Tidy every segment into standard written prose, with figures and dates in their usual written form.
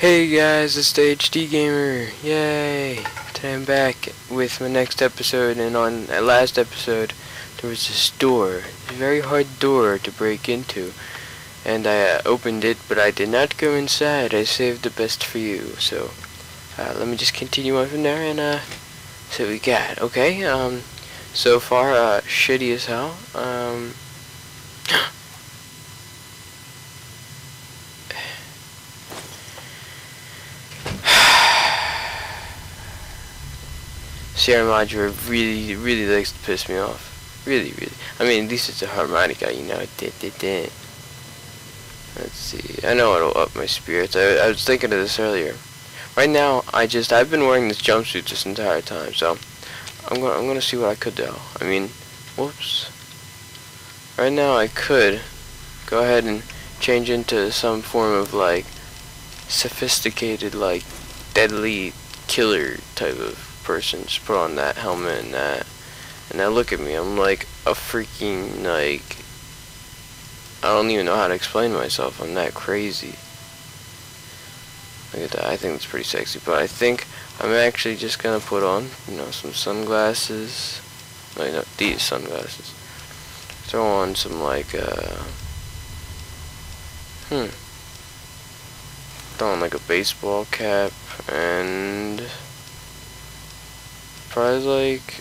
Hey guys, it's the HD Gamer. Yay! Today I'm back with my next episode, and on that last episode there was this door, a very hard door to break into, and I opened it, but I did not go inside. I saved the best for you. So let me just continue on from there and see what we got. Okay, so far shitty as hell. Sierra Madre really likes to piss me off. Really. I mean, at least it's a harmonica, you know. Let's see. I know it'll up my spirits. I was thinking of this earlier. Right now, I've been wearing this jumpsuit this entire time, so I'm gonna see what I could do. I mean, whoops. Right now, I could go ahead and change into some form of like sophisticated, like deadly killer type of person. Just put on that helmet and that, and now look at me. I'm like a freaking, like, I don't even know how to explain myself. I'm that crazy. Look at that. I think it's pretty sexy, but I think I'm actually just gonna put on, you know, some sunglasses. Like, no, these sunglasses. Throw on some like throw on like a baseball cap and probably like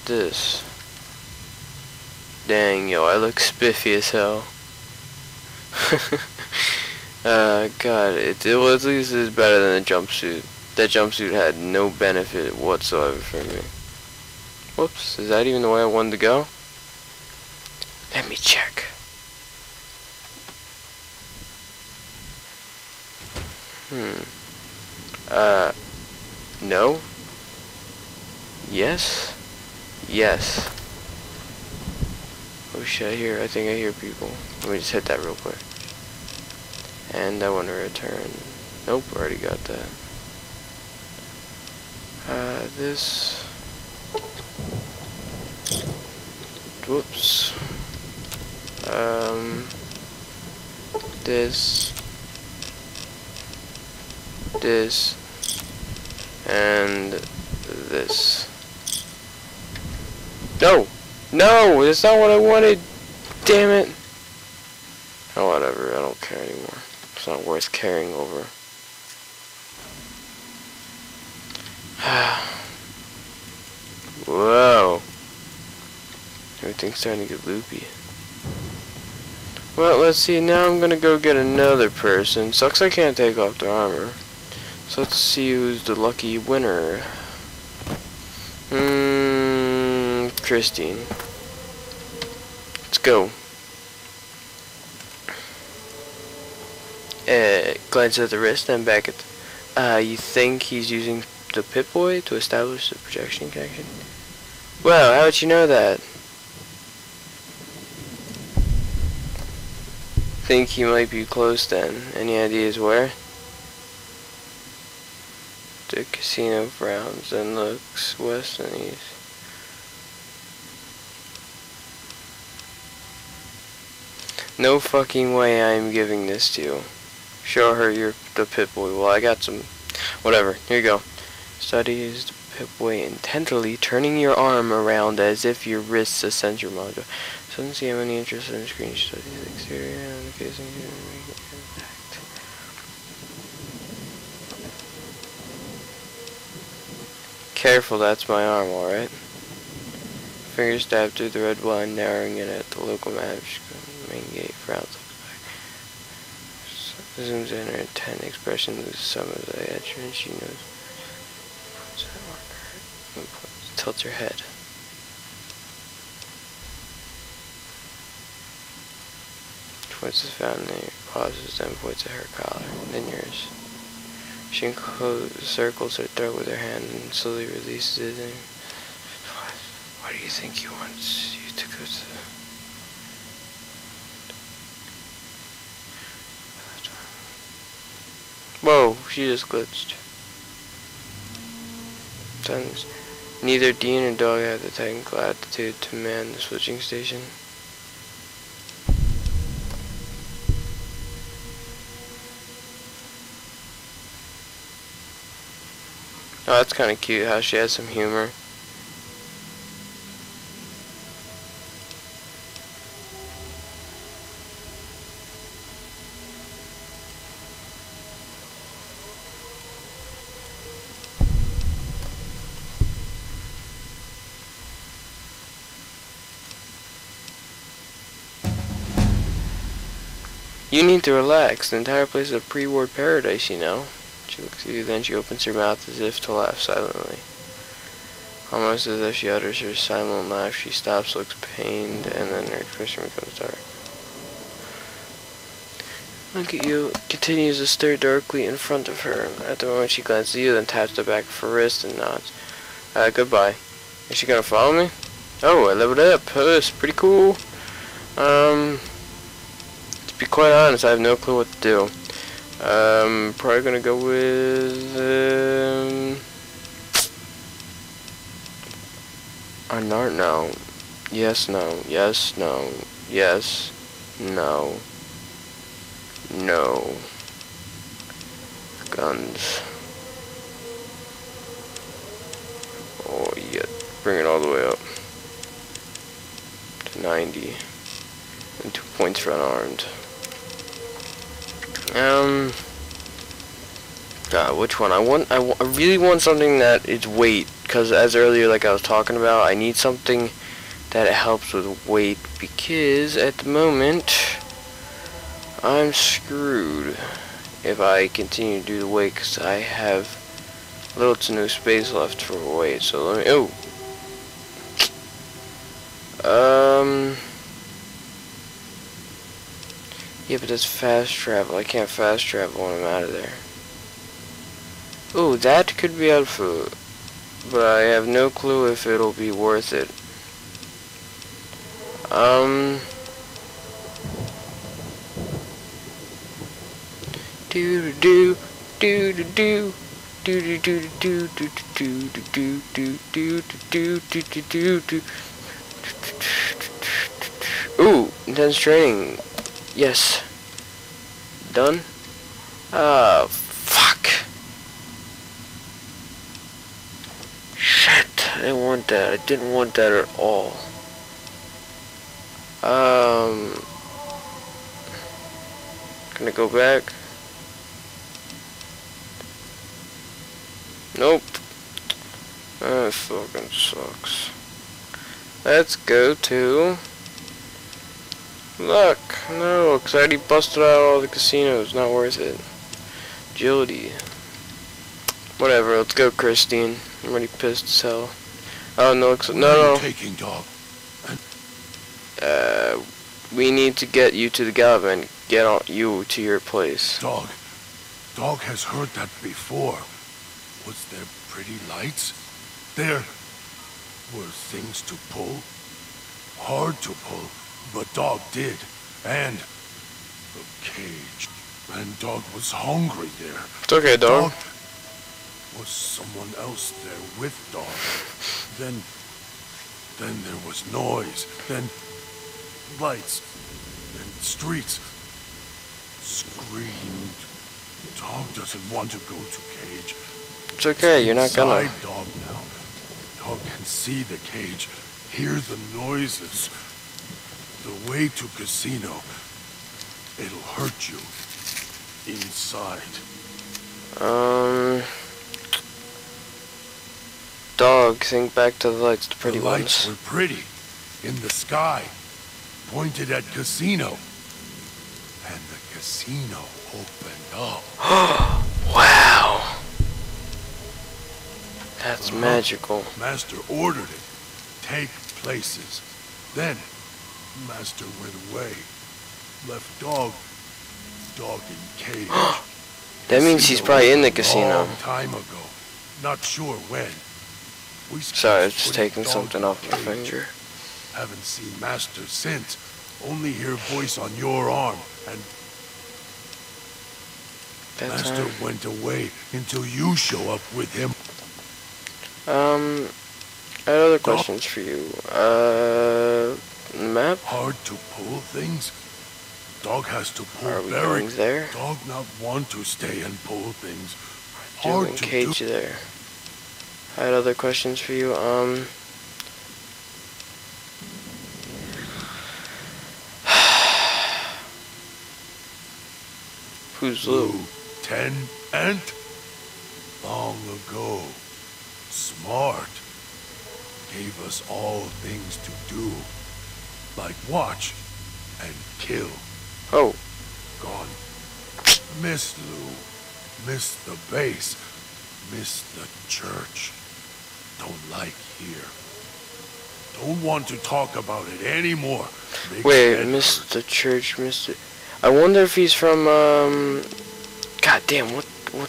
this. Dang, yo, I look spiffy as hell. God, well, at least it's better than a jumpsuit. That jumpsuit had no benefit whatsoever for me. Whoops, is that even the way I wanted to go? Let me check. No? Yes? Yes. Oh shit, I think I hear people. Let me just hit that real quick. And I want to return. Nope, already got that. This. Whoops. This. And this. No! No! That's not what I wanted! Damn it! Oh, whatever. I don't care anymore. It's not worth caring over. Whoa. Everything's starting to get loopy. Well, let's see. Now I'm gonna go get another person. Sucks I can't take off their armor. So let's see who's the lucky winner. Christine. Let's go. Glance at the wrist and back at you think he's using the Pip-Boy to establish the projection connection? Well, how would you know that? Think he might be close then. Any ideas where? The casino frowns and looks west and east. No fucking way I am giving this to you. Show her you're the Pip-Boy. Well, I got some. Whatever. Here you go. Studies the Pip-Boy intently, turning your arm around as if your wrist's a sensor module. Doesn't see how many interest in the screen. Studies the exterior and the casing. Careful, that's my arm, alright? Finger stab through the red line, narrowing it at the local map. Main gate, frowns. Zooms in her intent expression, loses some of the edge, and she knows. Tilts her head. Points his fountain, pauses, then points at her collar, then yours. She circles her throat with her hand and slowly releases it. And what do you think he wants you to go to? Whoa, she just glitched. Sons, neither Dean or Dog had the technical aptitude to man the switching station. Oh, that's kind of cute how she has some humor. You need to relax. The entire place is a pre-war paradise, you know. She looks at you, then she opens her mouth as if to laugh silently. Almost as if she utters her silent laugh, she stops, looks pained, and then her expression becomes dark. Look at you, continues to stare darkly in front of her. At the moment she glances at you, then taps the back of her wrist and nods. Goodbye. Is she gonna follow me? Oh, I leveled up. Oh, that's pretty cool. To be quite honest, I have no clue what to do. Probably gonna go with, no. Yes, no. Yes, no. Yes, no. No. Guns. Oh, yeah. Bring it all the way up to 90. And 2 points for unarmed. Which one? I really want something that is weight, because as earlier, like I was talking about, I need something that helps with weight, because at the moment, I'm screwed if I continue to do the weight, because I have little to no space left for weight, so let me, yeah, but that's fast travel. I can't fast travel when I'm out of there. Ooh, that could be helpful, but I have no clue if it'll be worth it. Do do do do do do do do do do do do do do do do do. Ooh, intense training. Yes. Done? Ah, fuck. Shit, I didn't want that. I didn't want that at all. Gonna go back. Nope. That fucking sucks. Let's go to... Look, no, because I already busted out all the casinos. Not worth it. Agility. Whatever, let's go, Christine. I'm already pissed as hell. Oh, no, no. Taking dog. We need to get you to the Galvin. Get on you to your place. Dog has heard that before. Was there pretty lights? There were things to pull. Hard to pull, but Dog did. And the cage. And Dog was hungry there. It's okay, dog. Was someone else there with Dog. Then there was noise. Then lights. Then streets. Screamed. Dog doesn't want to go to cage. It's okay, you're not gonna. Dog now. Dog can see the cage, hear the noises. The way to casino. It'll hurt you. Inside. Dog, think back to the lights, the pretty The lights ones. were pretty. In the sky. Pointed at casino. And the casino opened up. Wow. That's magical. Master ordered it. Take places. Then, Master went away. Left Dog in cage. That means he's probably in the casino. Long time ago. Not sure when. We Sorry, it's just put taking Dog something in off my cage. finger. Haven't seen Master since. Only hear voice on your arm. And That Master time. went away until you show up with him. I had other questions for you. Map? Hard to pull things. Dog has to pull Are we very. going there? Dog not want to stay and pull things. Doing Hard to cage do. there. I had other questions for you. Who's Lou? Lieutenant? Long ago. Smart. Gave us all things to do. Like watch and kill. Oh. Gone. Miss Lou. Miss the base. Miss the church. Don't like here. Don't want to talk about it anymore. Wait, miss the church, Mr. I wonder if he's from, God damn, what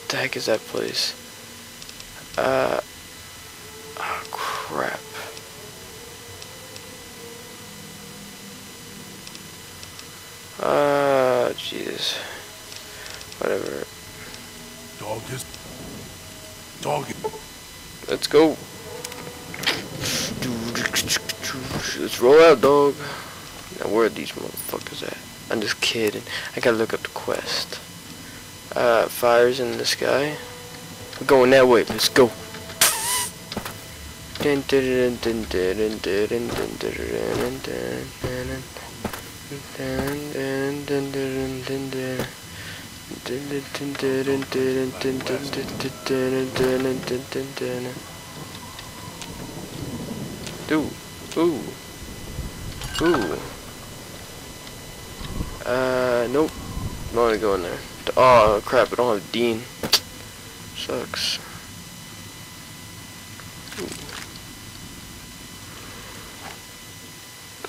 the heck is that place? Oh, crap. Jesus. Whatever. Dog. Let's go. Let's roll out, dog. Now, where are these motherfuckers at? I'm just kidding. I gotta look up the quest. Fires in the sky. We're going that way. Let's go. Nope. I'm only going there. Oh, crap, I don't have Dean. Sucks. Ooh.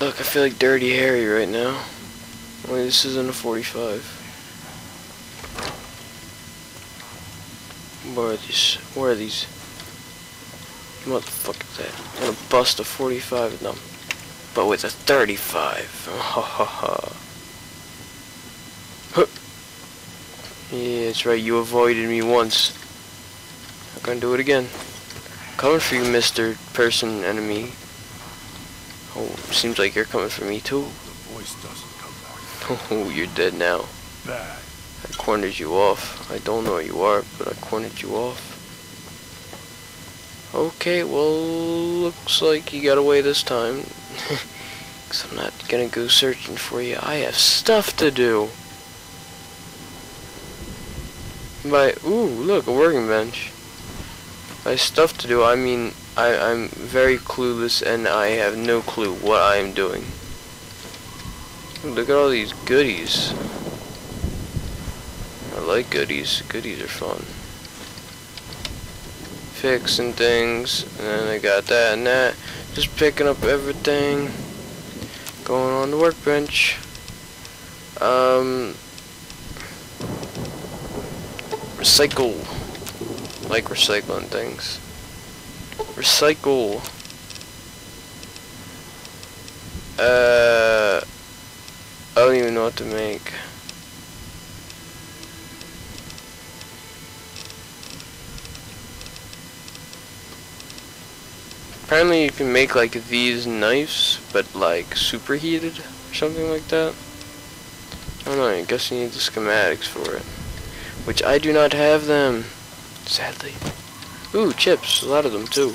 Look, I feel like Dirty Harry right now. Only this isn't a 45. Where are these? Where are these? Motherfuckers at? I'm gonna bust a 45 of them. But with a 35. Ha ha ha. Yeah, that's right, you avoided me once. I'm gonna do it again. Coming for you, Mr. Person Enemy. Oh, seems like you're coming for me too. The voice doesn't come back. Oh, you're dead now. Bad. I cornered you off. I don't know where you are, but I cornered you off. Okay, well, looks like you got away this time. Because I'm not gonna go searching for you. I have stuff to do. Ooh, look, a working bench. By stuff to do, I mean I'm very clueless and I have no clue what I am doing. Look at all these goodies. I like goodies. Goodies are fun. Fixing things, and then I got that and that. Just picking up everything. Going on the workbench. Recycle. Like recycling things. Recycle. I don't even know what to make. Apparently you can make like these knives, but like superheated or something like that. I don't know, I guess you need the schematics for it. Which I do not have them, sadly. Ooh, chips, a lot of them too.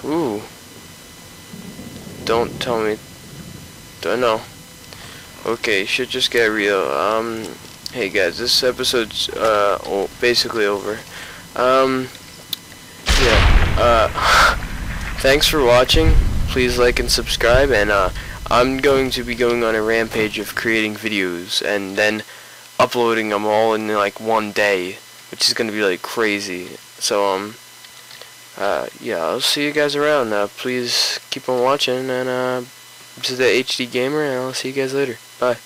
Ooh. Don't tell me. Don't know. Okay, should just get real. Hey guys, this episode's basically over. Thanks for watching. Please like and subscribe, and I'm going to be going on a rampage of creating videos and then uploading them all in like one day, which is gonna be like crazy. So yeah, I'll see you guys around. Please keep on watching, and this is the HD Gamer, and I'll see you guys later. Bye.